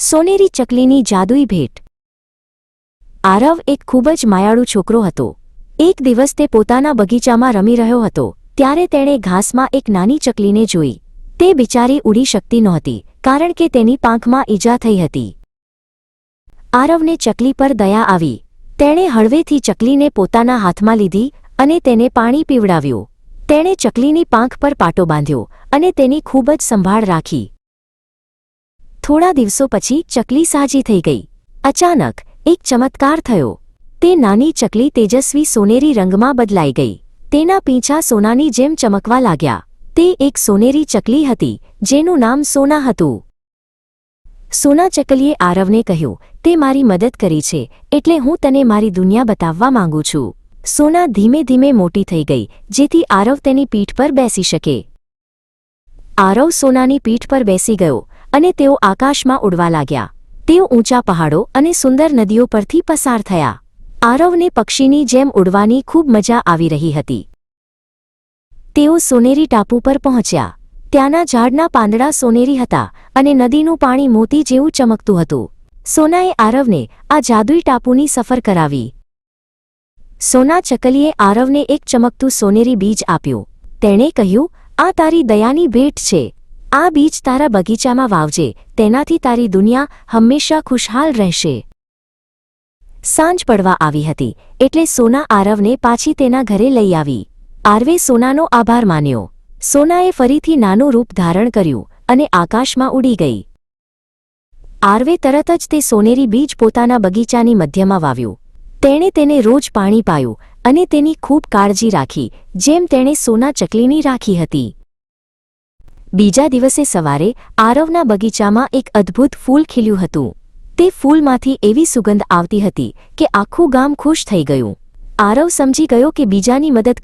સોનેરી ચકલીની જાદુઈ ભેટ। આરવ એક ખૂબ જ માયાળુ છોકરો હતો। એક દિવસ તે પોતાના બગીચામાં રમી રહ્યો હતો ત્યારે તેણે ઘાસમાં એક નાની ચકલીને જોઈ। તે બિચારી ઉડી શકતી નહોતી કારણ કે તેની પાંખમાં ઈજા થઈ હતી। આરવને ચકલી પર દયા આવી। તેણે હળવેથી ચકલીને પોતાના હાથમાં લીધી અને તેને પાણી પીવડાવ્યું। તેણે ચકલીની પાંખ પર પાટો બાંધ્યો અને તેની ખૂબ જ સંભાળ રાખી। થોડા દિવસો પછી ચકલી સાજી થઈ ગઈ। અચાનક એક ચમત્કાર થયો। તે નાની ચકલી તેજસ્વી સોનેરી રંગમાં બદલાઈ ગઈ। તેના પીંછા સોનાની જેમ ચમકવા લાગ્યા। તે એક સોનેરી ચકલી હતી જેનું નામ સોના હતું। સોના ચકલીએ આરવને કહ્યું, તે મારી મદદ કરી છે એટલે હું તને મારી દુનિયા બતાવવા માંગુ છું। સોના ધીમે ધીમે મોટી થઈ ગઈ જેથી આરવ તેની પીઠ પર બેસી શકે। આરવ સોનાની પીઠ પર બેસી ગયો અને તેઓ આકાશમાં ઉડવા લાગ્યા। તેઓ ઊંચા પહાડો અને સુંદર નદીઓ પરથી પસાર થયા। આરવને પક્ષીની જેમ ઉડવાની ખૂબ મજા આવી રહી હતી। તેઓ સોનેરી ટાપુ પર પહોંચ્યા। ત્યાંના ઝાડના પાંદડા સોનેરી હતા અને નદીનું પાણી મોતી જેવું ચમકતું હતું। સોનાએ આરવને આ જાદુઈ ટાપુની સફર કરાવી। સોના ચકલીએ આરવને એક ચમકતું સોનેરી બીજ આપ્યું। તેણે કહ્યું, આ તારી દયાની ભેટ છે। આ બીજ તારા બગીચામાં વાવજે, તેનાથી તારી દુનિયા હંમેશા ખુશહાલ રહેશે। સાંજ પડવા આવી હતી એટલે સોના આરવને પાછી તેના ઘરે લઈ આવી। આરવે સોનાનો આભાર માન્યો। સોનાએ ફરીથી નાનું રૂપ ધારણ કર્યું અને આકાશમાં ઉડી ગઈ। આરવે તરત જ તે સોનેરી બીજ પોતાના બગીચાની મધ્યમાં વાવ્યું। તેણે તેને રોજ પાણી પાયું અને તેની ખૂબ કાળજી રાખી જેમ તેણે સોના ચકલીની રાખી હતી। બીજા દિવસે સવારે આરવના બગીચામાં એક અદ્ભુત ફૂલ ખીલ્યું હતું। તે ફૂલમાંથી એવી સુગંધ આવતી હતી કે આખું ગામ ખુશ થઈ ગયું। આરવ સમજી ગયો કે બીજાની મદદ